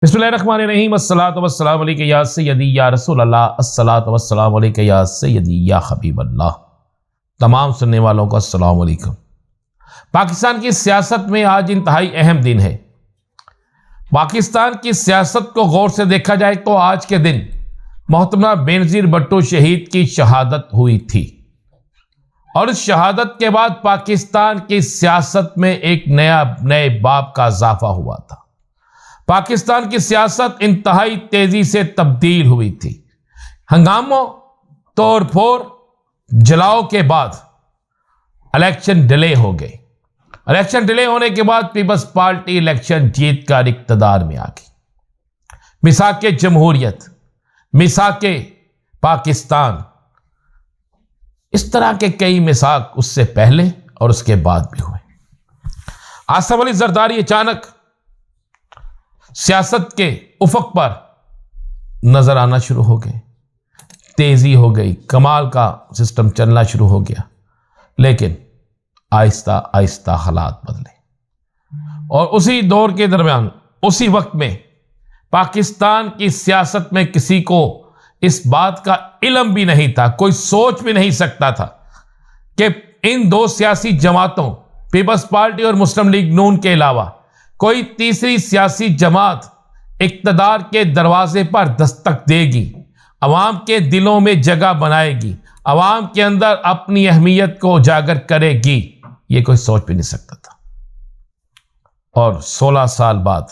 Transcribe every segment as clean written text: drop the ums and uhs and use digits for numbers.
बिस्मिल्लाहिर्रहमानिर्रहीम अस्सलातु वस्सलामु अलैका या सय्यदी या रसूल अल्लाह अस्सलातु वस्सलामु अलैका या सय्यदी या हबीब अल्लाह। तमाम सुनने वालों को अस्सलाम वालेकुम। पाकिस्तान की सियासत में आज इंतहाई अहम दिन है। पाकिस्तान की सियासत को गौर से देखा जाए तो आज के दिन मोहतरमा बेनज़ीर भुट्टो शहीद की शहादत हुई थी और इस शहादत के बाद पाकिस्तान की सियासत में एक नए बाब का इजाफा हुआ था। पाकिस्तान की सियासत इंतहाई तेजी से तब्दील हुई थी। हंगामों, तोड़ फोड़, जलाओ के बाद इलेक्शन डिले हो गए। इलेक्शन डिले होने के बाद पीपल्स पार्टी इलेक्शन जीत कर इक्तदार में आ गई। मिसाके जमहूरियत, मिसाके पाकिस्तान, इस तरह के कई मिसाक उससे पहले और उसके बाद भी हुए। आसिफ अली जरदारी अचानक सियासत के उफक पर नजर आना शुरू हो गए। तेजी हो गई, कमाल का सिस्टम चलना शुरू हो गया, लेकिन आहिस्ता आहिस्ता हालात बदले और उसी दौर के दरमियान, उसी वक्त में पाकिस्तान की सियासत में किसी को इस बात का इल्म भी नहीं था, कोई सोच भी नहीं सकता था कि इन दो सियासी जमातों पीपल्स पार्टी और मुस्लिम लीग नून के अलावा कोई तीसरी सियासी जमात इक्तदार के दरवाजे पर दस्तक देगी, अवाम के दिलों में जगह बनाएगी, अवाम के अंदर अपनी अहमियत को उजागर करेगी। ये कोई सोच भी नहीं सकता था। और 16 साल बाद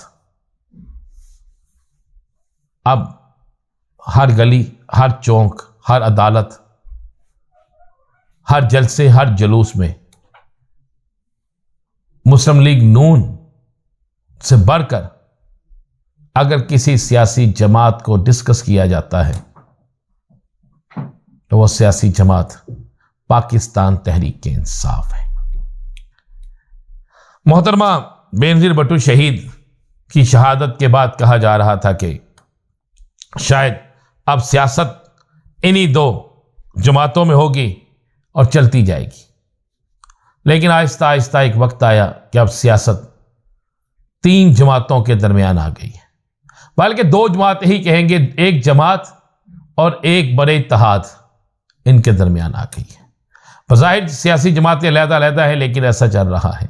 अब हर गली, हर चौक, हर अदालत, हर जलसे, हर जुलूस में मुस्लिम लीग नून से बढ़कर अगर किसी सियासी जमात को डिस्कस किया जाता है तो वो सियासी जमात पाकिस्तान तहरीक इंसाफ है। मोहतरमा बेनज़ीर भुट्टो शहीद की शहादत के बाद कहा जा रहा था कि शायद अब सियासत इन्हीं दो जमातों में होगी और चलती जाएगी, लेकिन आहिस्ता आहिस्ता एक वक्त आया कि अब सियासत 3 जमातों के दरमियान आ गई है। बल्कि 2 जमात ही कहेंगे, एक जमात और एक बड़े इत्तेहाद इनके दरमियान आ गई है। बज़ाहिर सियासी जमातें अलग-अलग है, लेकिन ऐसा चल रहा है।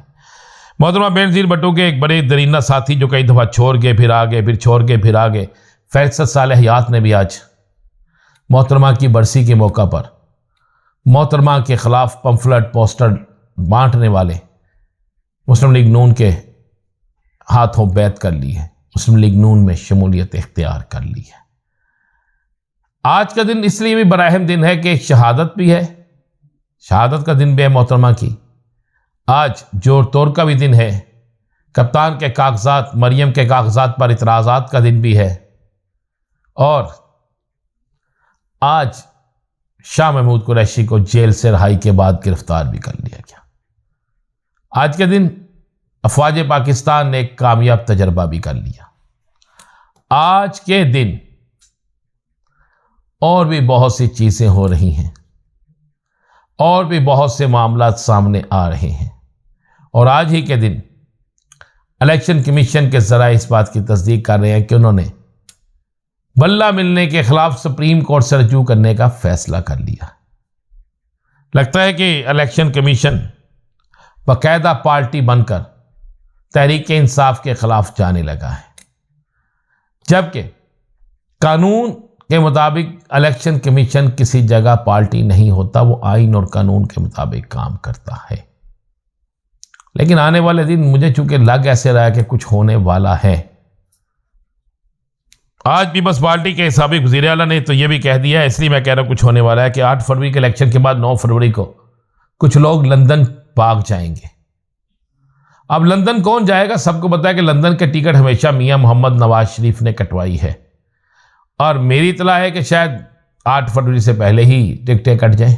मोहतरमा बेनज़ीर भुट्टो के एक बड़े दरीना साथी जो कई दफ़ा छोड़ के फिर आ गए, फिर छोड़ के फिर आ गए, फैसल सालेह हयात ने भी आज मोहतरमा की बरसी के मौका पर मोहतरमा के खिलाफ पंफलेट पोस्टर बांटने वाले मुस्लिम लीग नून के हाथों बैत कर ली है, मुस्लिम लीग नून में शमूलियत इख्तियार कर ली है। आज का दिन इसलिए भी बड़ा अहम दिन है कि शहादत भी है, शहादत का दिन भी है मोहतरमा की। आज जोर तोड़ का भी दिन है, कप्तान के कागजात, मरियम के कागजात पर इतराज़ात का दिन भी है, और आज शाह महमूद कुरैशी को जेल से रिहाई के बाद गिरफ्तार भी कर लिया गया। आज के दिन अफवाज पाकिस्तान ने एक कामयाब तजर्बा भी कर लिया। आज के दिन और भी बहुत सी चीजें हो रही हैं और भी बहुत से मामला सामने आ रहे हैं, और आज ही के दिन इलेक्शन कमीशन के जराए इस बात की तस्दीक कर रहे हैं कि उन्होंने बल्ला मिलने के खिलाफ सुप्रीम कोर्ट से रजू करने का फैसला कर लिया। लगता है कि इलेक्शन कमीशन बाकायदा पार्टी बनकर तहरीक इंसाफ के खिलाफ जाने लगा है, जबकि कानून के मुताबिक इलेक्शन कमीशन किसी जगह पार्टी नहीं होता, वो आइन और कानून के मुताबिक काम करता है। लेकिन आने वाले दिन मुझे चूंकि लग ऐसे रहा है कि कुछ होने वाला है। आज पीपल्स पार्टी के साबिक वज़ीर आला ने तो ये भी कह दिया है, इसलिए मैं कह रहा हूं कुछ होने वाला है, कि 8 फरवरी के इलेक्शन के बाद 9 फरवरी को कुछ लोग लंदन भाग जाएंगे। अब लंदन कौन जाएगा? सबको पता है कि लंदन के टिकट हमेशा मियां मोहम्मद नवाज शरीफ ने कटवाई है, और मेरी इतला है कि शायद 8 फरवरी से पहले ही टिकटें कट जाएं,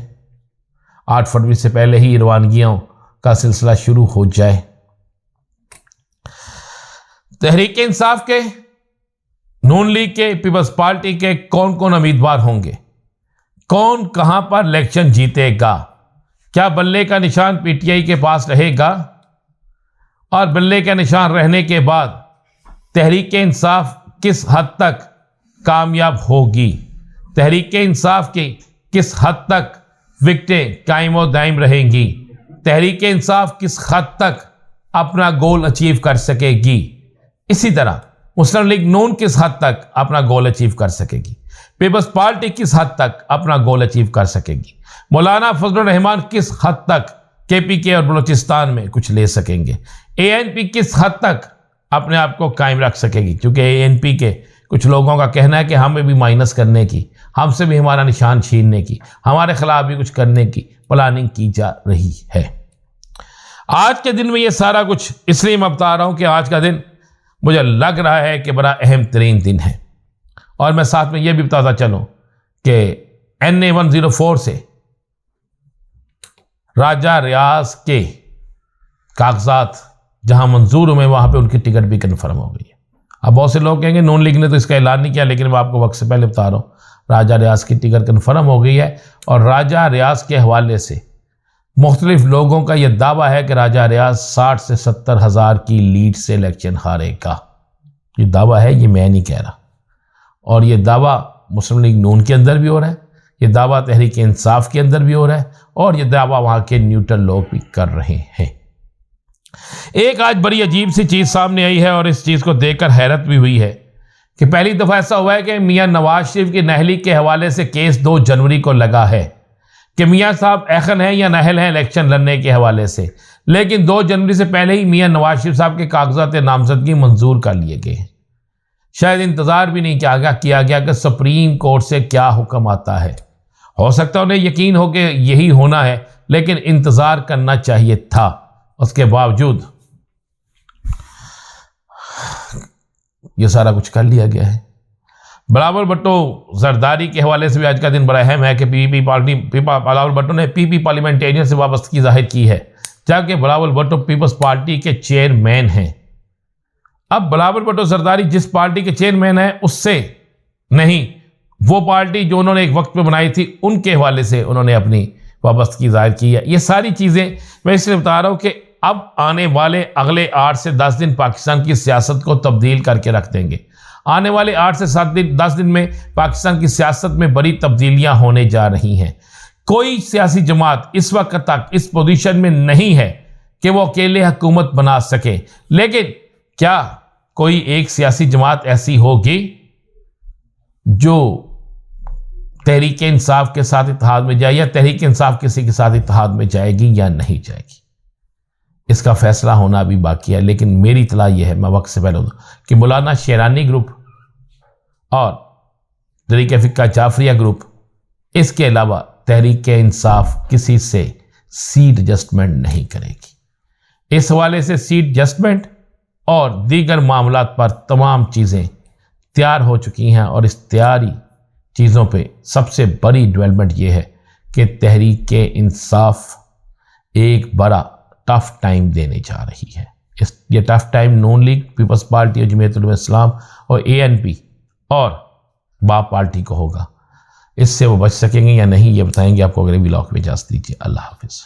8 फरवरी से पहले ही रवानगियों का सिलसिला शुरू हो जाए। तहरीक इंसाफ के, नून लीग के, पीपल्स पार्टी के कौन कौन उम्मीदवार होंगे, कौन कहां पर इलेक्शन जीतेगा, क्या बल्ले का निशान पीटीआई के पास रहेगा, और बल्ले का निशान रहने के बाद तहरीक इंसाफ किस हद तक कामयाब होगी, तहरीक इंसाफ की किस हद तक विकटें कायम व दायम रहेंगी, तहरीक इंसाफ किस हद तक अपना गोल अचीव कर सकेगी, इसी तरह मुस्लिम लीग नून किस हद तक अपना गोल अचीव कर सकेगी, पीपल्स पार्टी किस हद तक अपना गोल अचीव कर सकेगी, मौलाना फजलुर रहमान किस हद तक केपीके और बलूचिस्तान में कुछ ले सकेंगे, एएनपी किस हद तक अपने आप को कायम रख सकेगी। क्योंकि एएनपी के कुछ लोगों का कहना है कि हमें भी माइनस करने की, हमसे भी हमारा निशान छीनने की, हमारे खिलाफ भी कुछ करने की प्लानिंग की जा रही है। आज के दिन में ये सारा कुछ इसलिए मैं बता रहा हूं कि आज का दिन मुझे लग रहा है कि बड़ा अहम तरीन दिन है। और मैं साथ में ये भी बताता चलूं कि NA 104 से राजा रियाज के कागजात जहां मंजूर हुए वहां पे उनकी टिकट भी कन्फर्म हो गई है। अब बहुत से लोग कहेंगे नून लीग ने तो इसका ऐलान नहीं किया, लेकिन मैं आपको वक्त से पहले बता रहा हूं राजा रियाज की टिकट कन्फर्म हो गई है। और राजा रियाज के हवाले से मुख्तलिफ लोगों का यह दावा है कि राजा रियाज 60 से 70 हज़ार की लीड से इलेक्शन हारेगा। ये दावा है, ये मैं नहीं कह रहा। और ये दावा मुस्लिम लीग नून के अंदर भी हो रहा है, ये दावा तहरीक इंसाफ के अंदर भी हो रहा है, और ये दावा वहां के न्यूट्रल लोग भी कर रहे हैं। एक आज बड़ी अजीब सी चीज सामने आई है और इस चीज को देखकर हैरत भी हुई है कि पहली दफा ऐसा हुआ है कि मियां नवाज शरीफ की नहली के हवाले से केस 2 जनवरी को लगा है कि मियां साहब अहल हैं या नहल हैं इलेक्शन लड़ने के हवाले से, लेकिन 2 जनवरी से पहले ही मियां नवाज शरीफ साहब के कागजात नामजदगी मंजूर कर लिए गए। शायद इंतजार भी नहीं किया गया कि सुप्रीम कोर्ट से क्या हुक्म आता है। हो सकता है उन्हें यकीन हो कि यही होना है, लेकिन इंतजार करना चाहिए था। उसके बावजूद ये सारा कुछ कर लिया गया है। बिलावल भुट्टो जरदारी के हवाले से भी आज का दिन बड़ा अहम है कि बिलावल भुट्टो ने पीपी पार्लियामेंटेरियन से वाबस्तगी जाहिर की है, जबकि बिलावल भुट्टो पीपल्स पार्टी के चेयरमैन हैं। अब बिलावल भुट्टो जरदारी जिस पार्टी के चेयरमैन है उससे नहीं, वो पार्टी जो उन्होंने एक वक्त पे बनाई थी उनके हवाले से उन्होंने अपनी वाबस्तगी जाहिर की है। ये सारी चीज़ें मैं इसलिए बता रहा हूँ कि अब आने वाले अगले 8 से 10 दिन पाकिस्तान की सियासत को तब्दील करके रख देंगे। आने वाले 8 से 10 दिन में पाकिस्तान की सियासत में बड़ी तब्दीलियां होने जा रही हैं। कोई सियासी जमात इस वक्त तक इस पोजीशन में नहीं है कि वो अकेले हुकूमत बना सके, लेकिन क्या कोई एक सियासी जमात ऐसी होगी जो तहरीक इंसाफ के साथ इत्तेहाद में जाए, या तहरीक इंसाफ किसी के साथ इत्तेहाद में जाएगी या नहीं जाएगी, इसका फैसला होना अभी बाकी है। लेकिन मेरी इतला यह है, मैं वक्त से पहले कि मौलाना शेरानी ग्रुप और तहरीक फिक्का जाफरिया ग्रुप, इसके अलावा तहरीक इंसाफ किसी से सीट एडजस्टमेंट नहीं करेगी। इस हवाले से सीट एडजस्टमेंट और दीगर मामलात पर तमाम चीज़ें तैयार हो चुकी हैं, और इस तैयारी चीज़ों पे सबसे बड़ी डेवलपमेंट ये है कि तहरीक इंसाफ एक बड़ा टफ टाइम देने जा रही है। ये टफ टाइम नून लीग, पीपल्स पार्टी और जमीयत उलमा इस्लाम और ANP और बाप पार्टी को होगा। इससे वो बच सकेंगे या नहीं, ये बताएंगे आपको अगले व्लॉग में। इजाज़त दीजिए। अल्लाह हाफिज़।